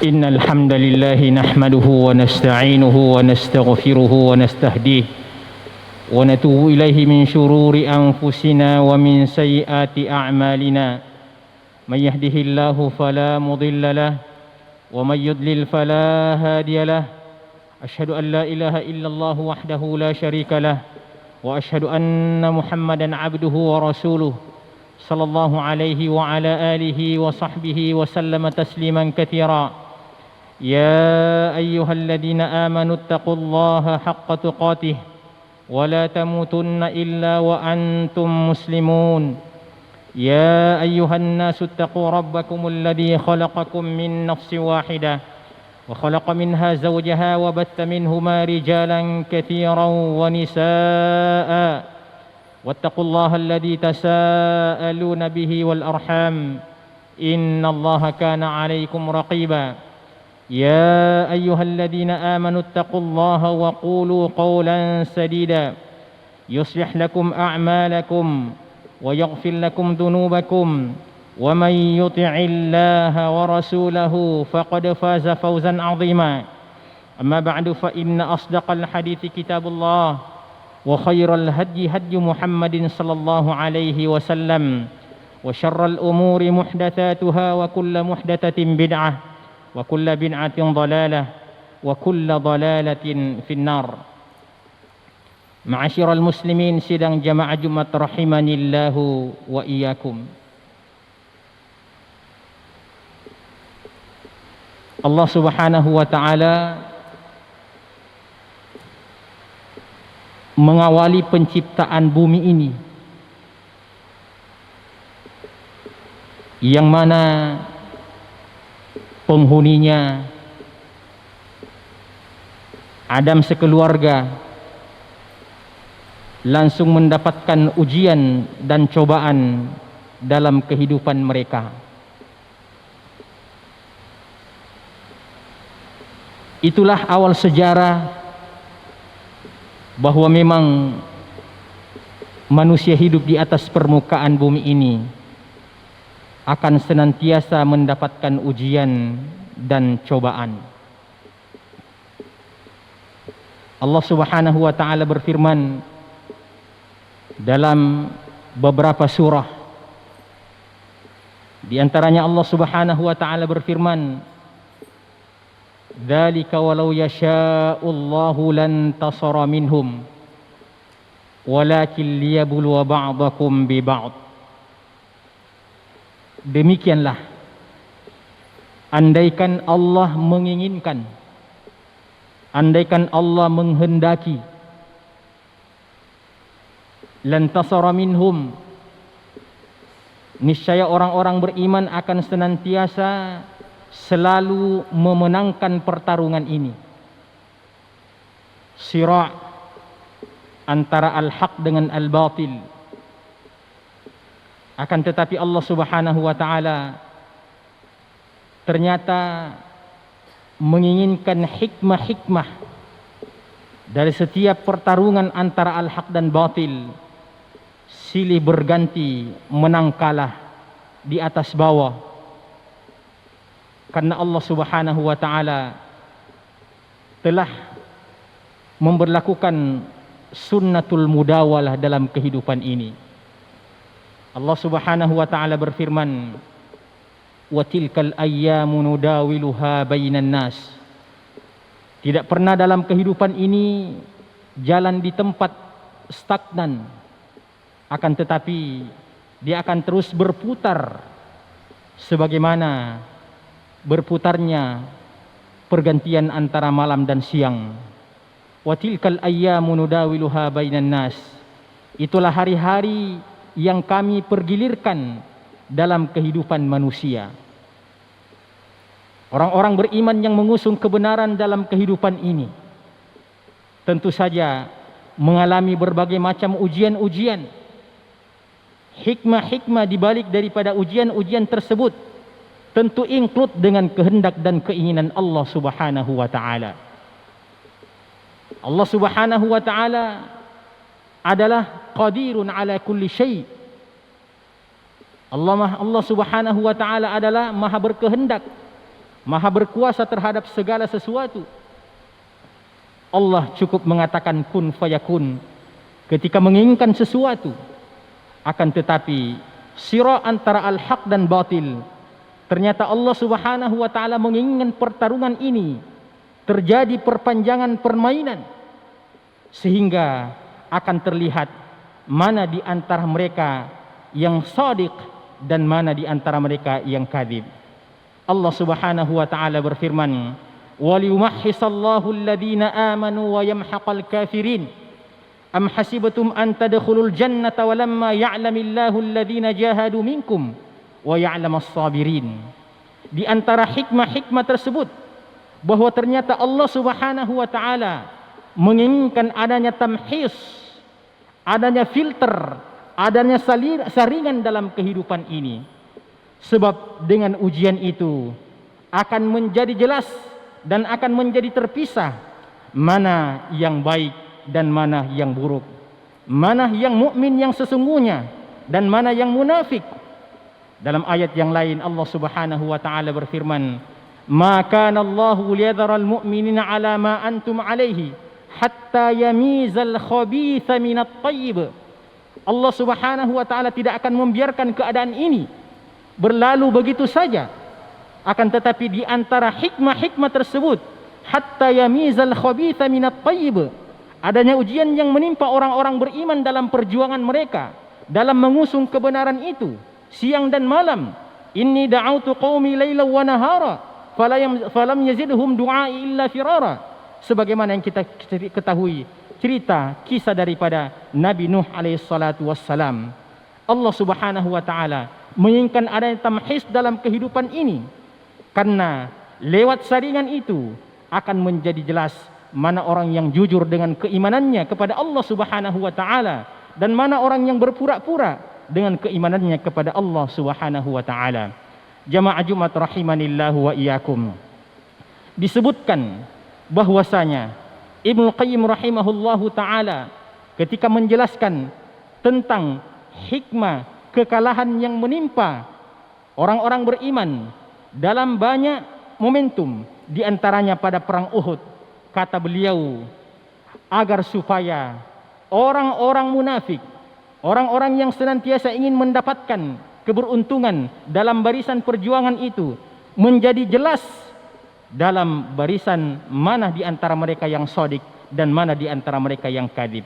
إن الحمد لله نحمده ونستعينه ونستغفره ونستهديه ونتوب إليه من شرور أنفسنا ومن سيئات أعمالنا من يهده الله فلا مضل له ومن يضلل فلا هادي له أشهد أن لا إله إلا الله وحده لا شريك له وأشهد أن محمدا عبده ورسوله صلى الله عليه وعلى آله وصحبه وسلم تسليما كثيرا يا أيها الذين آمنوا اتقوا الله حق تقاته ولا تموتن إلا وأنتم مسلمون يا أيها الناس اتقوا ربكم الذي خلقكم من نفس واحدة وخلق منها زوجها وبث منهما رجالا كثيرا ونساء واتقوا الله الذي تساءلون به والأرحام إن الله كان عليكم رقيبا يا أيها الذين آمنوا اتقوا الله وقولوا قولا سديدا يصلح لكم أعمالكم ويغفر لكم ذنوبكم ومن يطع الله ورسوله فقد فاز فوزا عظيما أما بعد فإن أصدق الحديث كتاب الله وخير الهدي هدي محمد صلى الله عليه وسلم وشر الأمور محدثاتها وكل محدثة بدعة وكل بدعة ضلالة وكل ضلالة في النار. Ma'asyiral muslimin sidang jamaah Jumat rahimanillahu wa iyyakum. Allah Subhanahu wa taala mengawali penciptaan bumi ini yang mana penghuninya Adam sekeluarga langsung mendapatkan ujian dan cobaan dalam kehidupan mereka. Itulah awal sejarah bahwa memang manusia hidup di atas permukaan bumi ini akan senantiasa mendapatkan ujian dan cobaan. Allah Subhanahu wa taala berfirman dalam beberapa surah. Di antaranya Allah Subhanahu wa taala berfirman, "Dzalika walau yasha'ullahu lan tasara minhum walakin liyabluwa ba'dakum bi ba'd." Demikianlah andaikan Allah menginginkan, andaikan Allah menghendaki, lantasara minhum, niscaya orang-orang beriman akan senantiasa selalu memenangkan pertarungan ini. Sira' antara al-haq dengan al-batil. Akan tetapi Allah Subhanahu wa taala ternyata menginginkan hikmah-hikmah dari setiap pertarungan antara al-haq dan batil, silih berganti, menang kalah, di atas bawah. Karena Allah Subhanahu wa taala telah memberlakukan sunnatul mudawalah dalam kehidupan ini. Allah Subhanahu wa taala berfirman, "Wa tilkal ayyamu nudawiluha bainan nas." Tidak pernah dalam kehidupan ini jalan di tempat stagnan, akan tetapi dia akan terus berputar sebagaimana berputarnya pergantian antara malam dan siang. Wa tilkal ayyamu nudawiluha bainan nas. Itulah hari-hari yang kami pergilirkan dalam kehidupan manusia. Orang-orang beriman yang mengusung kebenaran dalam kehidupan ini tentu saja mengalami berbagai macam ujian-ujian. Hikmah-hikmah dibalik daripada ujian-ujian tersebut tentu include dengan kehendak dan keinginan Allah Subhanahu wa taala. Allah Subhanahu wa taala adalah qadirun ala kulli syai'. Allah Subhanahu wa taala adalah maha berkehendak Maha berkuasa terhadap segala sesuatu. Allah cukup mengatakan kun fayakun ketika menginginkan sesuatu. Akan tetapi sira antara al-haq dan batil, ternyata Allah Subhanahu wa taala menginginkan pertarungan ini terjadi perpanjangan permainan, sehingga akan terlihat mana di antara mereka yang shadiq dan mana di antara mereka yang kadzib. Allah Subhanahu wa taala berfirman, "Wa liyumahhisallahu alladhina amanu wa yamhaqal kafirin. Am hasibatum an tadkhulul jannata walamma ya'lamillahu alladhina jahadu minkum wa ya'lamas sabirin." Di antara hikmah-hikmah tersebut bahwa ternyata Allah Subhanahu wa taala menginginkan adanya tamhis, adanya filter, adanya saringan dalam kehidupan ini. Sebab dengan ujian itu akan menjadi jelas dan akan menjadi terpisah mana yang baik dan mana yang buruk, mana yang mukmin yang sesungguhnya dan mana yang munafik. Dalam ayat yang lain Allah Subhanahu wa taala berfirman, "Ma kana Allahu liyadhara al-mu'minina 'ala ma antum 'alaihi hatta yamizal khabitha minat thayyib." Allah Subhanahu wa taala tidak akan membiarkan keadaan ini berlalu begitu saja. Akan tetapi di antara hikmah-hikmah tersebut, hatta yamizal khabitha minat thayyib, adanya ujian yang menimpa orang-orang beriman dalam perjuangan mereka dalam mengusung kebenaran itu siang dan malam. Inni da'autu qaumi laila wa nahara falam yazidhum du'ai illa firara. Sebagaimana yang kita ketahui cerita kisah daripada Nabi Nuh alaihi salatu wassalam. Allah Subhanahu wa taala menginginkan adanya tamhis dalam kehidupan ini, karena lewat saringan itu akan menjadi jelas mana orang yang jujur dengan keimanannya kepada Allah Subhanahu wa taala dan mana orang yang berpura-pura dengan keimanannya kepada Allah Subhanahu wa taala. Jamaah Jumat rahimanillahu wa iyyakum. Disebutkan bahwasanya Ibnu Qayyim rahimahullahu taala ketika menjelaskan tentang hikmah kekalahan yang menimpa orang-orang beriman dalam banyak momentum, di antaranya pada perang Uhud, kata beliau, agar supaya orang-orang munafik, orang-orang yang senantiasa ingin mendapatkan keberuntungan dalam barisan perjuangan itu, menjadi jelas dalam barisan mana di antara mereka yang shadiq dan mana di antara mereka yang kadzib.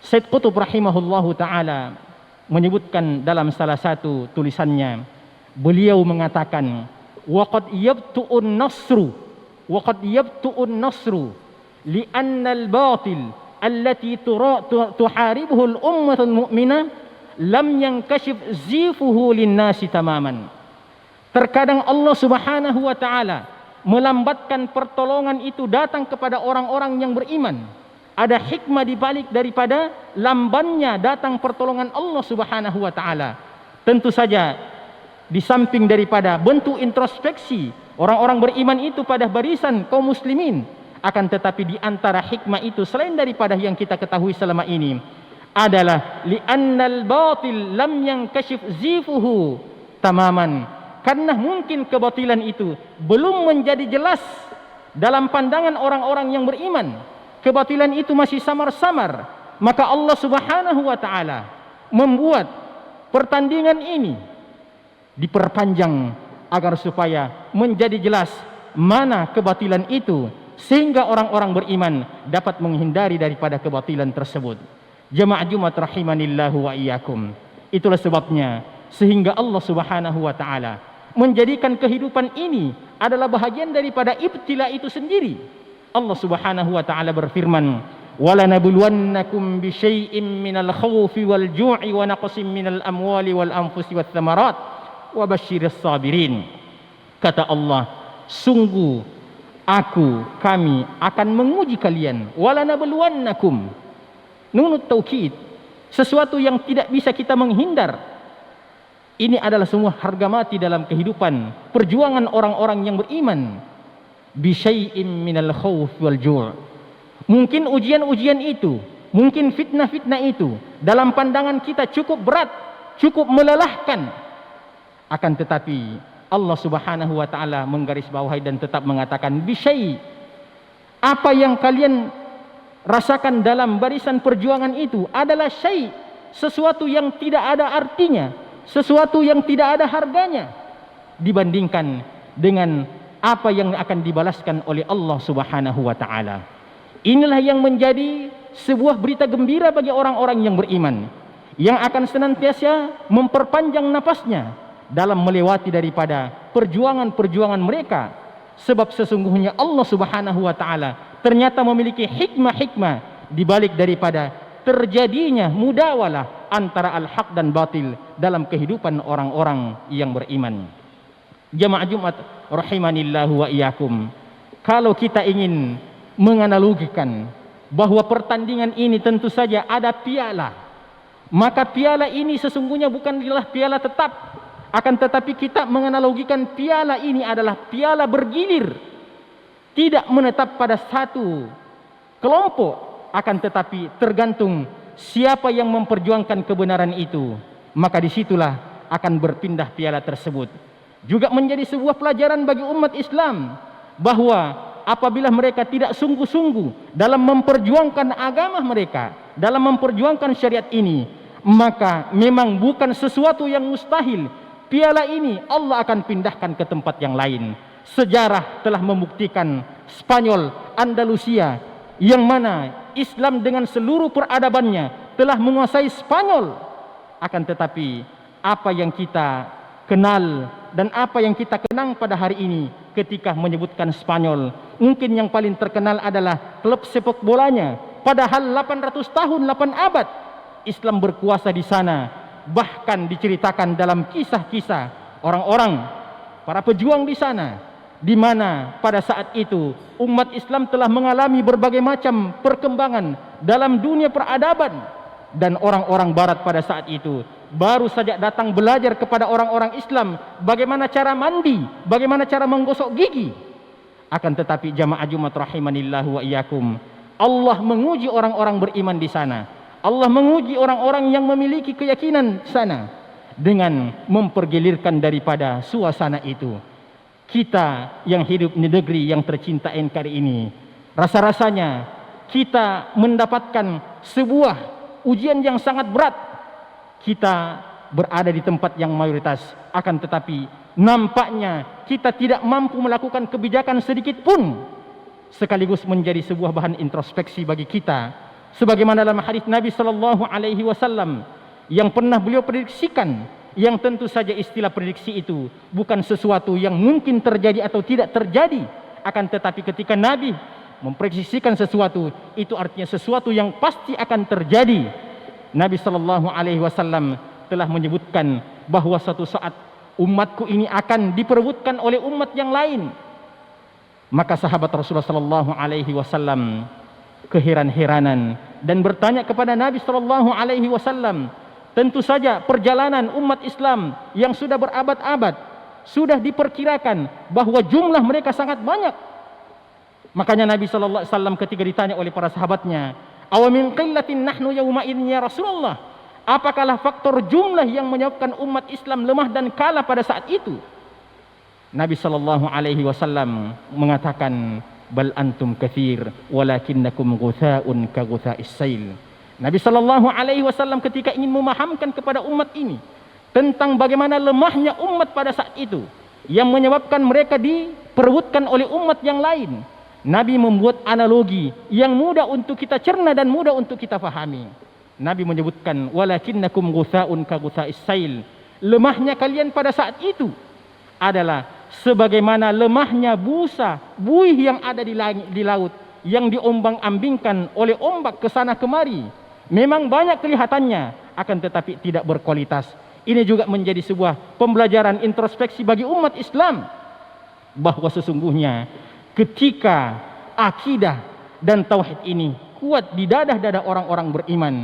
Said Qutb rahimahullahu taala menyebutkan dalam salah satu tulisannya, beliau mengatakan, waqad yabtu'un nasru li'anna al-batil allati tuharibuhu al-ummatul mu'minah lam yankashif zifuhu lin-nasi tamaman. Terkadang Allah Subhanahu wa taala melambatkan pertolongan itu datang kepada orang-orang yang beriman. Ada hikmah di balik daripada lambannya datang pertolongan Allah Subhanahu wa taala. Tentu saja di samping daripada bentuk introspeksi orang-orang beriman itu pada barisan kaum muslimin, akan tetapi di antara hikmah itu selain daripada yang kita ketahui selama ini adalah li'annal batil lam yankashif zifuhu tamaman, karena mungkin kebatilan itu belum menjadi jelas dalam pandangan orang-orang yang beriman. Kebatilan itu masih samar-samar, maka Allah Subhanahu wa taala membuat pertandingan ini diperpanjang agar supaya menjadi jelas mana kebatilan itu, sehingga orang-orang beriman dapat menghindari daripada kebatilan tersebut. Jamaah Jumat rahimanillahu wa iyyakum. Itulah sebabnya sehingga Allah Subhanahu wa taala menjadikan kehidupan ini adalah bahagian daripada ibtila itu sendiri. Allah Subhanahu wa taala berfirman, "Wala nabluwannakum bisyai'im minal khawfi wal ju'i wa naqsim minal amwali wal anfusi wath thamarat wa basyiris sabirin." Kata Allah, sungguh kami akan menguji kalian. Wala nabluwannakum, nunut taukid, sesuatu yang tidak bisa kita menghindar. Ini adalah semua harga mati dalam kehidupan perjuangan orang-orang yang beriman. Bisyai'im minal khawf wal ju'. Mungkin ujian-ujian itu, mungkin fitnah-fitnah itu dalam pandangan kita cukup berat, cukup melelahkan. Akan tetapi Allah Subhanahu wa taala menggarisbawahi dan tetap mengatakan bisyai. Apa yang kalian rasakan dalam barisan perjuangan itu adalah syai, sesuatu yang tidak ada artinya, sesuatu yang tidak ada harganya dibandingkan dengan apa yang akan dibalaskan oleh Allah Subhanahu wa taala. Inilah yang menjadi sebuah berita gembira bagi orang-orang yang beriman, yang akan senantiasa memperpanjang napasnya dalam melewati daripada perjuangan-perjuangan mereka, sebab sesungguhnya Allah Subhanahu wa taala ternyata memiliki hikmah-hikmah di balik daripada terjadinya mudawalah antara al-haq dan batil dalam kehidupan orang-orang yang beriman. Jamaah Jumat rahimanillahu wa iyyakum, kalau kita ingin menganalogikan bahwa pertandingan ini tentu saja ada piala, maka piala ini sesungguhnya bukanlah piala tetap, akan tetapi kita menganalogikan piala ini adalah piala bergilir, tidak menetap pada satu kelompok, akan tetapi tergantung siapa yang memperjuangkan kebenaran itu, maka disitulah akan berpindah piala tersebut. Juga menjadi sebuah pelajaran bagi umat Islam bahwa apabila mereka tidak sungguh-sungguh dalam memperjuangkan agama mereka, dalam memperjuangkan syariat ini, maka memang bukan sesuatu yang mustahil. Piala ini Allah akan pindahkan ke tempat yang lain. Sejarah telah membuktikan Spanyol, Andalusia, yang mana Islam dengan seluruh peradabannya telah menguasai Spanyol. Akan tetapi apa yang kita kenal dan apa yang kita kenang pada hari ini ketika menyebutkan Spanyol, mungkin yang paling terkenal adalah klub sepak bolanya. Padahal 800 tahun, 8 abad Islam berkuasa di sana. Bahkan diceritakan dalam kisah-kisah orang-orang, para pejuang di sana, di mana pada saat itu umat Islam telah mengalami berbagai macam perkembangan dalam dunia peradaban, dan orang-orang barat pada saat itu baru saja datang belajar kepada orang-orang Islam bagaimana cara mandi, bagaimana cara menggosok gigi. Akan tetapi jamaah Jumat rahimanillahu wa iyyakum, Allah menguji orang-orang beriman di sana. Allah menguji orang-orang yang memiliki keyakinan sana dengan mempergilirkan daripada suasana itu. Kita yang hidup di negeri yang tercinta NKRI ini, rasa-rasanya kita mendapatkan sebuah ujian yang sangat berat. Kita berada di tempat yang mayoritas, akan tetapi nampaknya kita tidak mampu melakukan kebijakan sedikit pun, sekaligus menjadi sebuah bahan introspeksi bagi kita, sebagaimana dalam hadis Nabi sallallahu alaihi wasallam yang pernah beliau prediksikan, yang tentu saja istilah prediksi itu bukan sesuatu yang mungkin terjadi atau tidak terjadi, akan tetapi ketika Nabi memprediksikan sesuatu, itu artinya sesuatu yang pasti akan terjadi. Nabi sallallahu alaihi wasallam telah menyebutkan bahwa suatu saat umatku ini akan diperebutkan oleh umat yang lain. Maka sahabat Rasulullah sallallahu alaihi wasallam keheran-heranan dan bertanya kepada Nabi sallallahu alaihi wasallam. Tentu saja perjalanan umat Islam yang sudah berabad-abad sudah diperkirakan bahwa jumlah mereka sangat banyak. Makanya Nabi sallallahu alaihi wasallam ketika ditanya oleh para sahabatnya, "Aw min qillatin nahnu yawma idzin ya Rasulullah?" Apakah faktor jumlah yang menyebabkan umat Islam lemah dan kalah pada saat itu? Nabi sallallahu alaihi wasallam mengatakan, "Bal antum katsir walakinnakum ghutha'un ka ghutha'is sail." Nabi sallallahu alaihi wasallam ketika ingin memahamkan kepada umat ini tentang bagaimana lemahnya umat pada saat itu yang menyebabkan mereka diperebutkan oleh umat yang lain, Nabi membuat analogi yang mudah untuk kita cerna dan mudah untuk kita fahami. Nabi menyebutkan, "Walakinnakum ghutha'un ka ghutha'is sail." Lemahnya kalian pada saat itu adalah sebagaimana lemahnya busa, buih yang ada di laut yang diombang-ambingkan oleh ombak ke sana kemari. Memang banyak kelihatannya, akan tetapi tidak berkualitas. Ini juga menjadi sebuah pembelajaran introspeksi bagi umat Islam bahwa sesungguhnya ketika akidah dan tauhid ini kuat di dadah-dadah orang-orang beriman,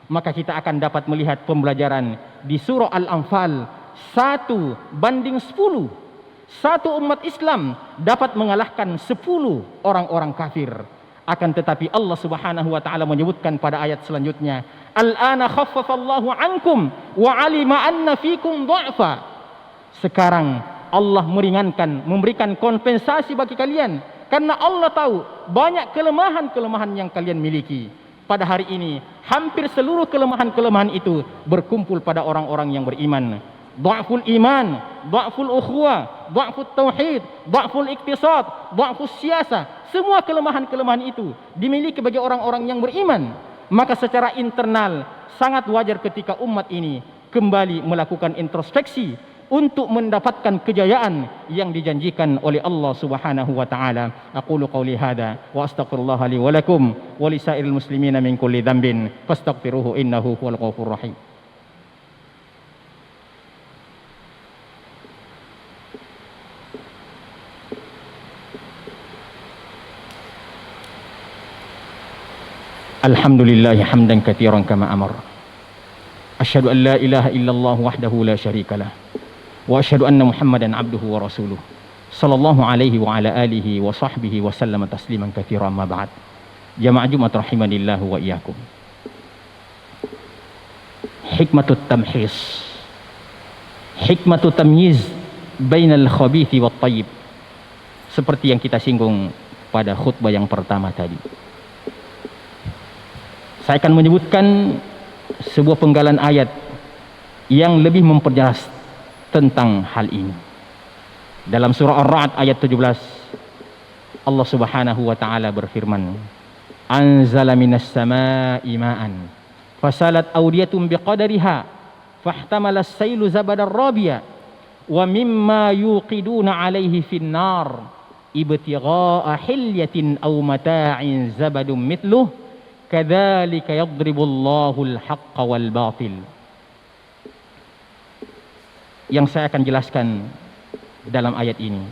maka kita akan dapat melihat pembelajaran di surah Al-Anfal 1:10. Satu umat Islam dapat mengalahkan 10 orang-orang kafir. Akan tetapi Allah Subhanahu wa taala menyebutkan pada ayat selanjutnya, "Al-ana khaffafallahu ankum wa alima anna fikum dha'fa." Sekarang Allah meringankan, memberikan kompensasi bagi kalian. Karena Allah tahu banyak kelemahan-kelemahan yang kalian miliki. Pada hari ini, hampir seluruh kelemahan-kelemahan itu berkumpul pada orang-orang yang beriman. Dha'ful iman, dha'ful ukhuwah, dha'ful tauhid, dha'ful iktisad, dha'ful siyasah. Semua kelemahan-kelemahan itu dimiliki bagi orang-orang yang beriman. Maka secara internal sangat wajar ketika umat ini kembali melakukan introspeksi untuk mendapatkan kejayaan yang dijanjikan oleh Allah Subhanahu wa taala. Aqulu qouli hadza wa astaghfirullah li wa lakum wa lisairil muslimina min kulli dhanbin fastaghfiruhu innahu huwal ghafurur rahim. Alhamdulillah hamdan katsiran kama amara. Asyhadu an la ilaha illallah wahdahu la syarikalah. Wa asyhadu anna Muhammadan abduhu wa rasuluh. Sallallahu alaihi wa ala alihi wa sahbihi wa sallama tasliman katsiran ma ba'd. Jamaah Jumat rahimanillah wa iyyakum. Hikmatut tamhis. Hikmatut tamyiz bainal khabithi wat thayyib. Seperti yang kita singgung pada khutbah yang pertama tadi. Saya akan menyebutkan sebuah penggalan ayat yang lebih memperjelas tentang hal ini. Dalam surah Ar-Ra'd ayat 17, Allah Subhanahu wa taala berfirman, "Anzala minas samaa'i ma'an, fasalat awdiyatun biqadariha, fahtamala as-sailu zabadar rabiya, wa mimma yuqiduna 'alaihi fin nar, ibtigha'a hilyatin aw mata'in zabadun mithluh, kadzalika yadribullahu al-haqqa wal batil." Yang saya akan jelaskan dalam ayat ini,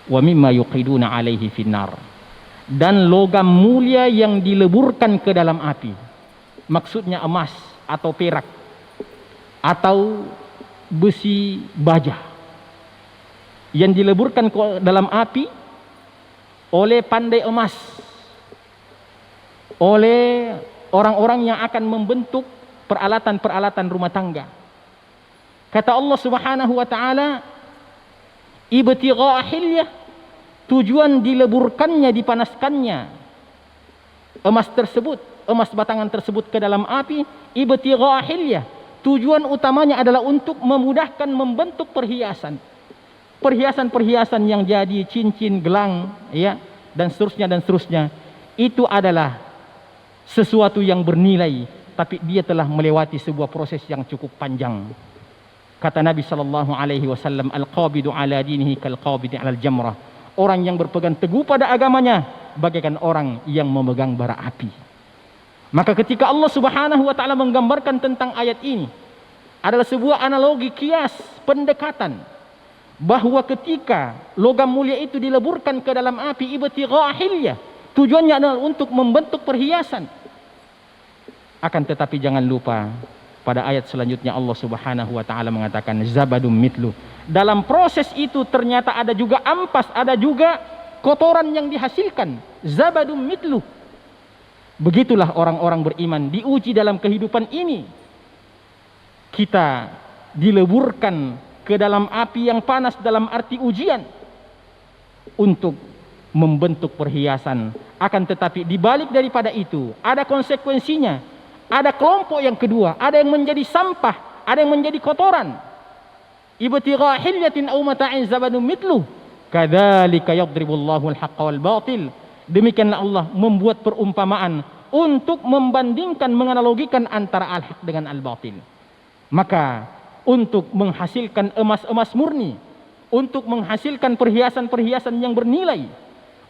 wa mimma yuqiduna alaihi finnar, dan logam mulia yang dileburkan ke dalam api, maksudnya emas atau perak atau besi baja yang dileburkan ke dalam api oleh pandai emas, oleh orang-orang yang akan membentuk peralatan-peralatan rumah tangga. Kata Allah Subhanahu wa taala, ibtigha'a hilyah, tujuan dileburkannya, dipanaskannya emas tersebut, emas batangan tersebut ke dalam api. Ibtigha'a hilyah, tujuan utamanya adalah untuk memudahkan membentuk perhiasan. Perhiasan-perhiasan yang jadi cincin, gelang, ya, dan seterusnya. Itu adalah sesuatu yang bernilai, tapi dia telah melewati sebuah proses yang cukup panjang. Kata Nabi sallallahu alaihi wasallam, al-qabidu ala dinihi kal-qabidi ala al-jamrah. Orang yang berpegang teguh pada agamanya bagaikan orang yang memegang bara api. Maka ketika Allah Subhanahu wa taala menggambarkan tentang ayat ini, adalah sebuah analogi kias, pendekatan bahwa ketika logam mulia itu dileburkan ke dalam api, ibtigha'a hilyah, tujuannya adalah untuk membentuk perhiasan. Akan tetapi jangan lupa, pada ayat selanjutnya Allah Subhanahu wa taala mengatakan zabadum mitlu. Dalam proses itu ternyata ada juga ampas, ada juga kotoran yang dihasilkan. Zabadum mitlu. Begitulah orang-orang beriman diuji dalam kehidupan ini. Kita dileburkan ke dalam api yang panas dalam arti ujian untuk membentuk perhiasan. Akan tetapi dibalik daripada itu ada konsekuensinya. Ada kelompok yang kedua, ada yang menjadi sampah, ada yang menjadi kotoran. Ibtigha'a hilyatin aw mata'in zabadun mithluh, kadzalika yadribullahu al-haqqa wal batil. Demikianlah Allah membuat perumpamaan untuk membandingkan, menganalogikan antara al-haq dengan al-batil. Maka untuk menghasilkan emas-emas murni, untuk menghasilkan perhiasan-perhiasan yang bernilai,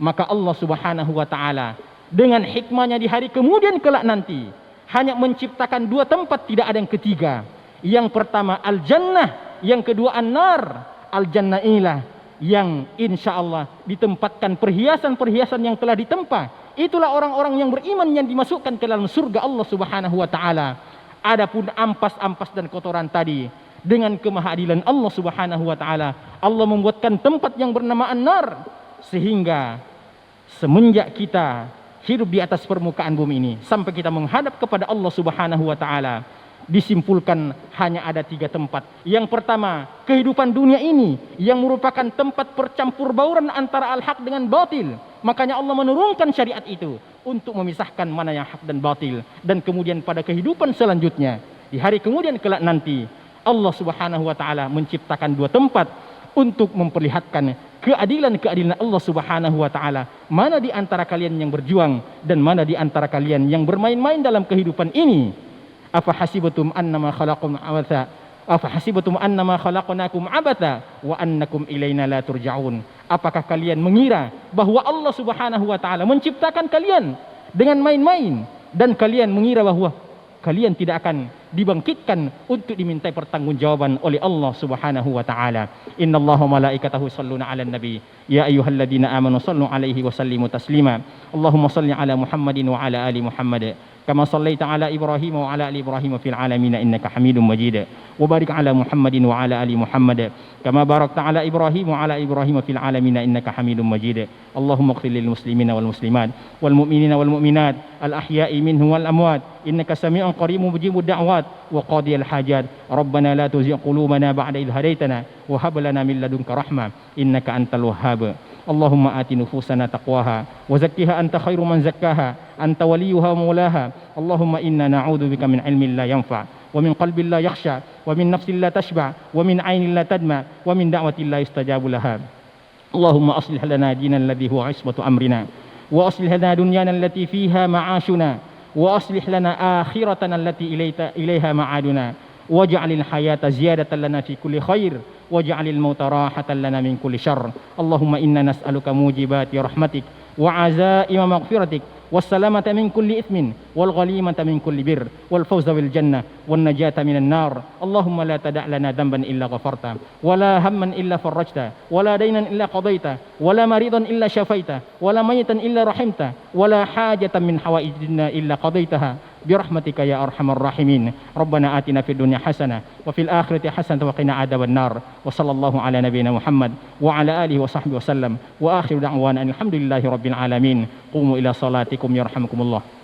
maka Allah Subhanahu wa taala dengan hikmahnya di hari kemudian kelak nanti hanya menciptakan dua tempat, tidak ada yang ketiga. Yang pertama al-jannah, yang kedua an-nar. Al-jannah inilah yang insya Allah ditempatkan perhiasan-perhiasan yang telah ditempa. Itulah orang-orang yang beriman yang dimasukkan ke dalam surga Allah Subhanahu wa taala. Adapun ampas-ampas dan kotoran tadi, dengan kemahadilan Allah Subhanahu wa taala, Allah membuatkan tempat yang bernama an-nar, sehingga semenjak kita hidup di atas permukaan bumi ini sampai kita menghadap kepada Allah Subhanahu wa taala, disimpulkan hanya ada 3 tempat. Yang pertama, kehidupan dunia ini yang merupakan tempat percampur bauran antara al-haq dengan batil. Makanya Allah menurunkan syariat itu untuk memisahkan mana yang hak dan batil. Dan kemudian pada kehidupan selanjutnya, di hari kemudian kelak nanti, Allah Subhanahu wa taala menciptakan 2 tempat untuk memperlihatkan keadilan-keadilan Allah Subhanahu wa taala. Mana di antara kalian yang berjuang dan mana di antara kalian yang bermain-main dalam kehidupan ini. Afa hasibatum annama khalaqakum abatha afa hasibatum annama khalaqnakum abatha wa annakum ilaina la turja'un. Apakah kalian mengira bahwa Allah Subhanahu wa taala menciptakan kalian dengan main-main dan kalian mengira bahwa kalian tidak akan dibangkitkan untuk dimintai pertanggungjawaban oleh Allah Subhanahu wa taala. Innallaha malaikatahu yusholluna 'alan nabi ya ayyuhalladzina amanu shallu 'alaihi wa sallimu taslima. Allahumma shalli 'ala Muhammadin wa 'ala ali Muhammad kama shallaita 'ala Ibrahim wa 'ala ali Ibrahim fil 'alamin innaka Hamidum Majid. Wa barik 'ala Muhammadin wa 'ala ali Muhammad kama barakta 'ala Ibrahim wa 'ala Ibrahim fil 'alamin innaka Hamidum Majid. Allahumma ighfir lil muslimina wal muslimat wal mu'minina wal mu'minat al ahya'i minhum wal amwat innaka sami'un qaribun mujibud da'wat wa qadiyal hajat. Rabbana la tuzigh qulubana ba'da idh hadaitana wa hab lana min ladunka rahmah innaka antal wahhab. Allahumma ati nufusana taqwaha wa zakkiha anta khairu man zakkaha anta waliyuha wa maulaha. Allahumma inna na'udzubika min ilmin la yanfa wa min qalbin la yakhsha wa min nafsin la tashba wa min 'ainin la tadma wa min da'watin la yustajabu laha. Allahumma aslih lana dinana alladhi huwa 'ismatu amrina wa aslih lana dunyana allati fiha ma'ashuna wa aslih lana akhiratana allati ilaiha ma'aduna waj'alil hayata ziyadatan lana fi kulli khair waj'alil mauta rahatan lana min kulli syarr. Allahumma inna nas'aluka mujibati rahmatik wa azaima maghfiratik wassalamata min kulli ithmin wal ghalimata min kulli bir wal fawza bil jannah wan najata minan nar. Allahumma la tada' lana dhanban illa ghafarta wala hamman illa farajta wala daynan illa qadaita wala maridan illa syafaita wala mayitan illa rahimta wala hajatan min hawaijina illa qadaitaha birahmatika ya arhamar rahimin. Rabbana atina fid dunya hasanah wa fil akhirati hasanah wa qina adzaban nar. Wa sallallahu ala nabiyyina Muhammad wa ala alihi wa sahbihi wasallam wa akhiru da'wana alhamdulillahi rabbil alamin. Qumu ila salatikum yarhamukumullah.